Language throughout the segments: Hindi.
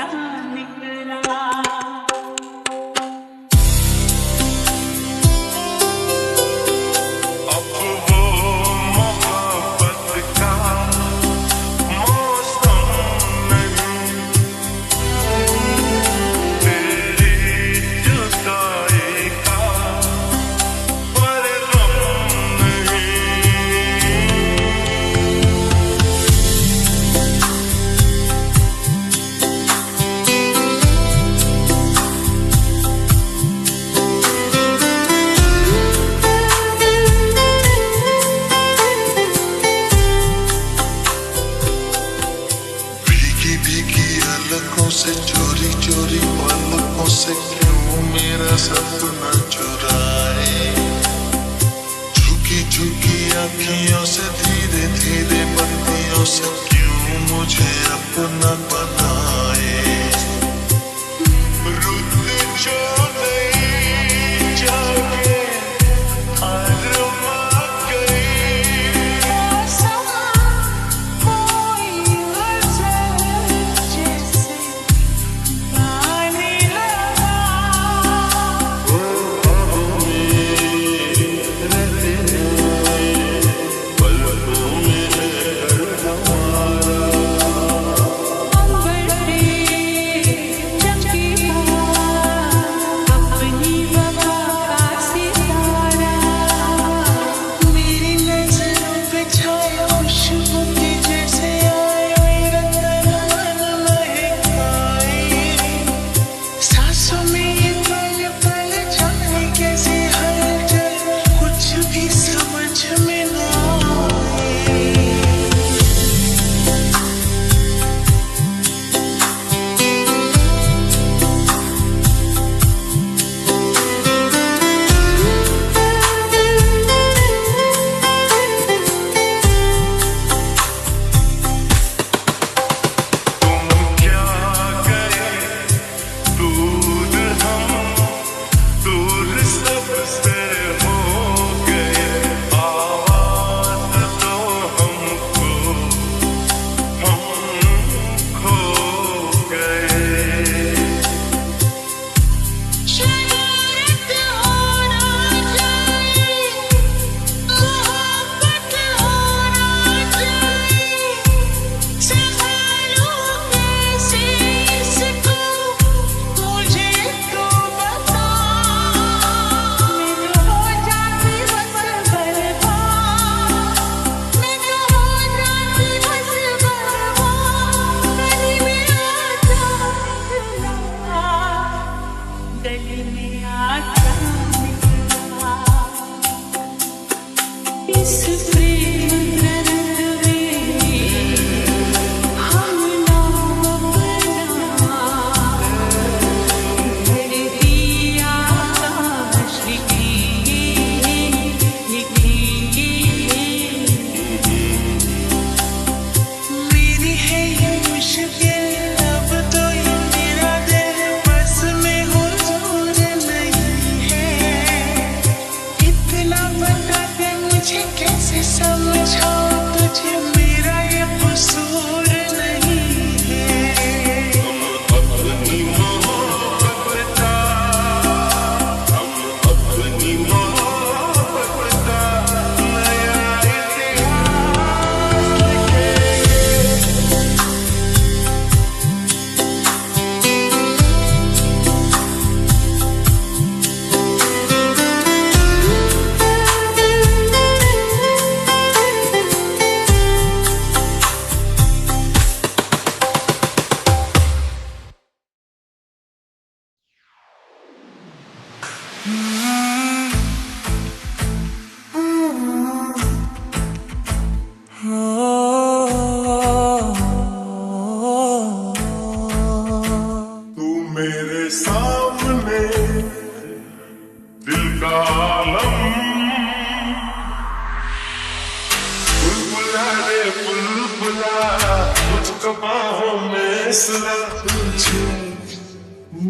क्या निकला। से चोरी चोरी पलकों से क्यों मेरा सपना चुराए, झुकी झुकी आँखियों से धीरे धीरे बत्तियों से क्यों मुझे अपना बनाए। रुत जो नहीं जागे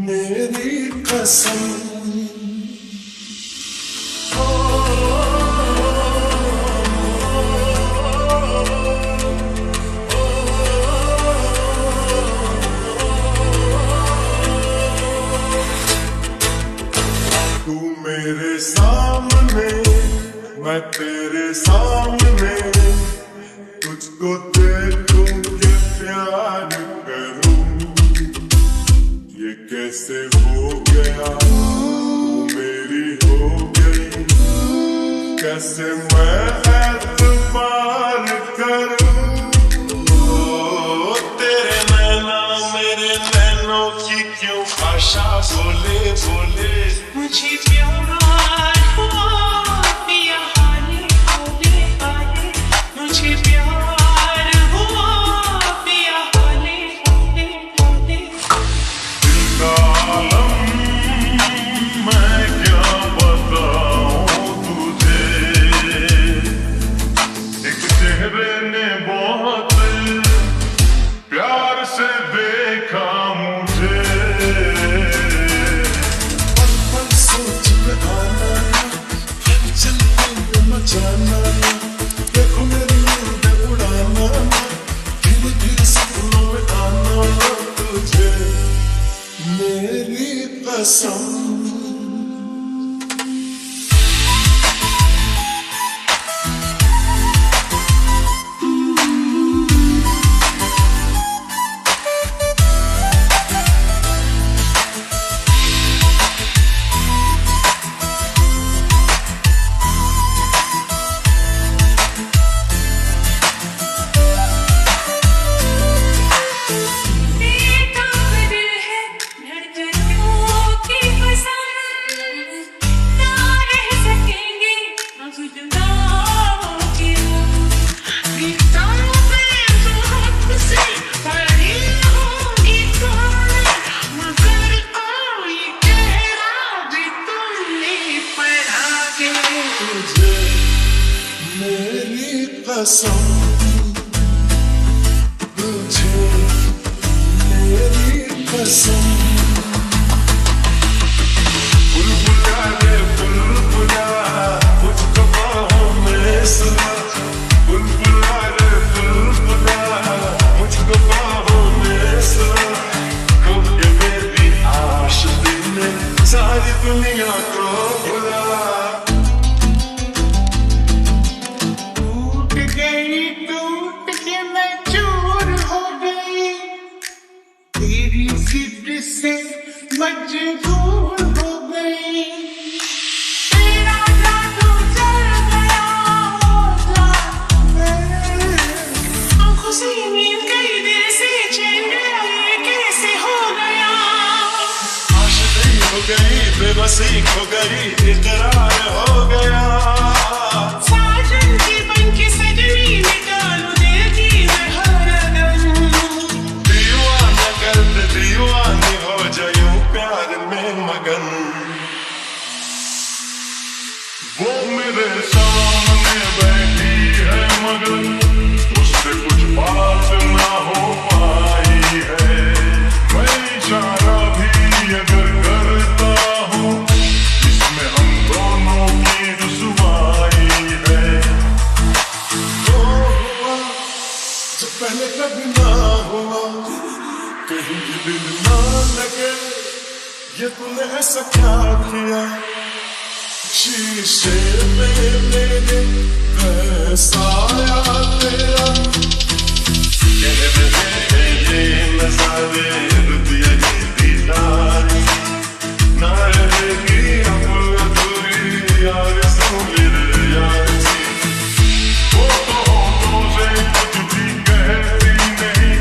मेरी कसम मैं तेरे सामने तुझको देखूं के प्यार करूं, ये कैसे हो गया तू मेरी हो गई, कैसे मैं एतबार करूं। ओ तेरे नैना मेरे नैनों की क्यों आशा बोले बोले, मुझे प्यार हुआ पिया हाले हाले हाले, मुझे प्यार हुआ पिया हाले हाले हाले। दिल का आलम मैं क्या बताऊं तुझे, एक चेहरे ने बहुत प्यार से देखा मुझे, पल पल सोच में आना, हलचल में मचाना, देखो मेरी नींद उड़ाना, धीरे धीरे सपनों में आना तुझे, मेरी कसम। मेरी कसम तुझे, मेरी कसम। बुलबुला रे बुलबुला मुझको बाहों में सुला, बुलबुला रे बुलबुला मुझको बाहों में सुला, कब ये मेरी आशिकी ने सारी दुनिया को भुला। टूट के मैं चूर हो गई, तेरी जिद से मजबूर हो गई, तेरा जादू चल गया होगा, आंखों से नींद गई दिल से चैन गया, ये कैसे हो गया। आशिकी हो गई बेबसी हो गई इकरार हो गया, साजन की बनके सजनी में डालू दिल की मैं हरदम, दीवाना कर दे दीवानी हो जाऊं प्यार में मगन। वो मेरे सामने बैठी है मगन, उससे कुछ बात ना हो पाई है, मैं इशारा भी अगर करता हूँ इसमें हम दोनों की रुसवाई है। जो हुआ जो पहले कभी ना हुआ, कहीं भी दिल ना लगे, ये तूने ऐसा क्या किया, शीशे में मेरे कैसा आया तेरा, कह रहे हैं ये नजारे रुत यही दीदार, ना रहेगी अब अधूरी यार सुन मेरे यार की, वो तो होठों से कुछ भी कहती नहीं,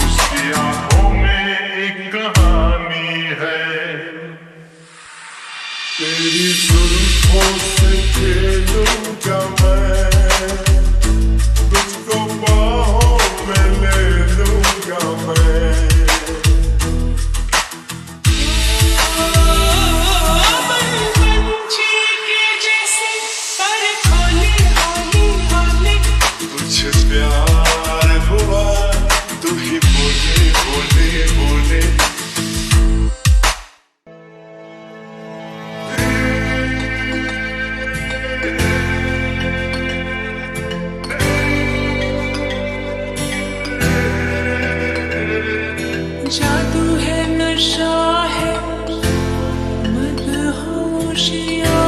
उसकी आंखों में एक कहानी है, तेरी जुल्फों से खेलूंगा मैं, तुझको बाहों में ले लूंगा मैं। पंछी के जैसे पर खोले खोले खोले, तुझे प्यार हुआ तू ही बोले बोले बोले, जादू है नशा है मदहोशिया,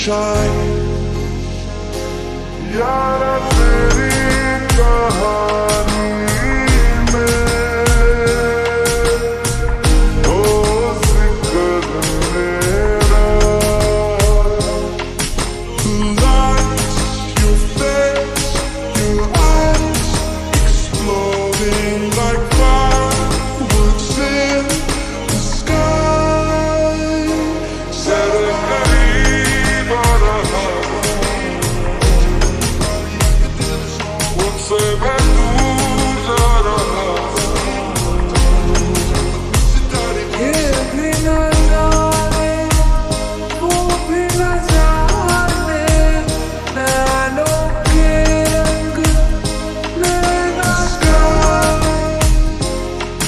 shy. यारा तेरी कहानी में हो जिक्र मेरा. Lights, your face, your eyes exploding like fireworks in the sky. Zara kareeb aa raha मुझसे मैं दूर जा रहा. ये भी न जाने वो भी न जाने नैनों के रंग नैना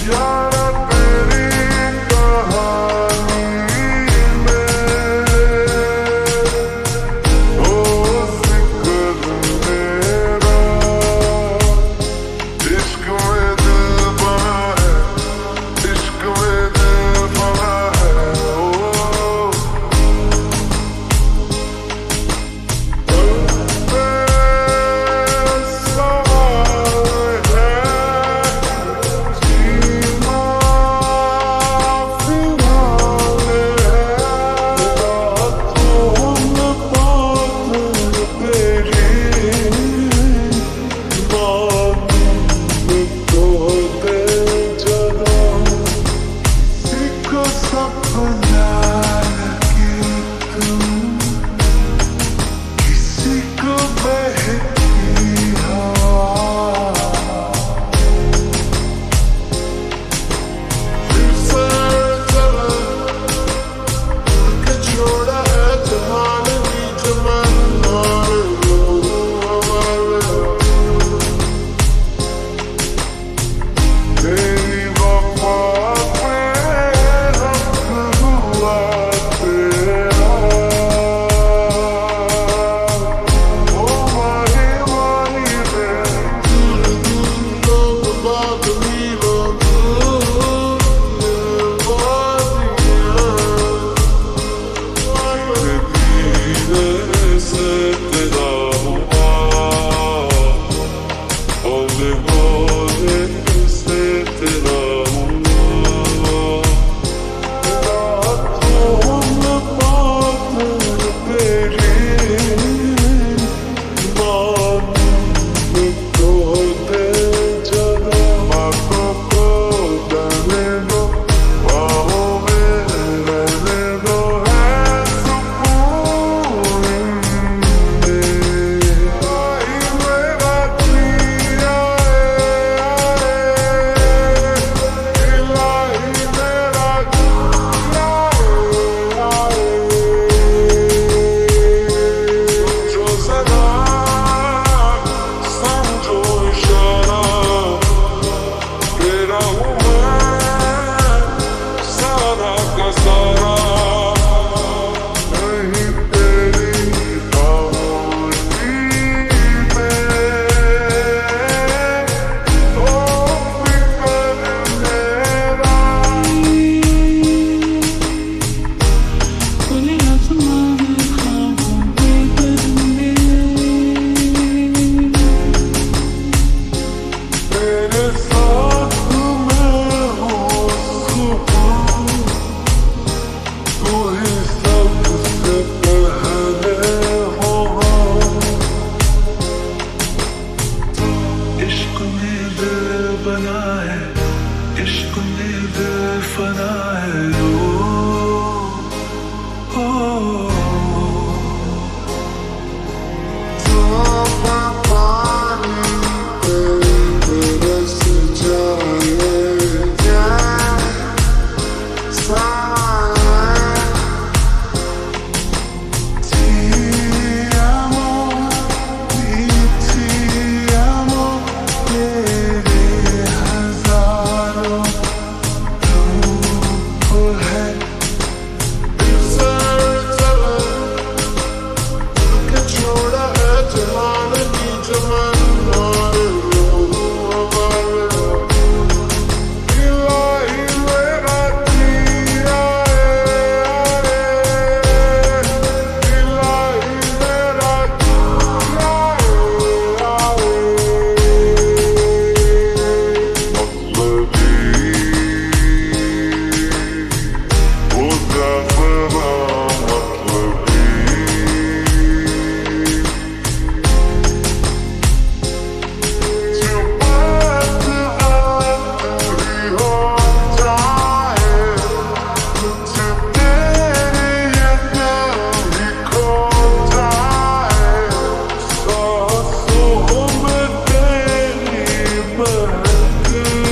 यारा तेरी कहानी में हो जिक्र मेरा. इश्क में दिल बना है, इश्क में दिल बना है. सवाल है जीना फिलहाल है. तुम बात तेरी तो दे जरा एक सपना लगे तुम किसी को बहती हवा. फिर से चला के छोड़ा है जहान भी जमाना हमारे. तेरी वफा पे हक हुआ तेरा. ओ माही माही रे दूर दूर लोग बात मीलों दूर धीरे से तेरा हुआ बोले बोले से तेरा हुआ. तुम बात तेरी मान तो दे जरा. बातों को जाने दो, बाहों में रहने दो. है सुकून इनमें. आई मेरा जिया इलाही मेरा जिया. समझो सदा समझो इशारा तेरा हूँ मैं सारा का सारा. नहीं तेरी खामोशी में ओ फिक्र मेरा. खुले आसमान ख्वाबों के बदले तेरे साथ मैं हूँ सुकून. तू ही सबसे पहले हो. इश्क में दिल बना है, इश्क में दिल फना है. ओ पानी पे बरस जाए क्या साया. Ti amo, ti amo, तेरे हजारों रूप है. फिर से चला दिल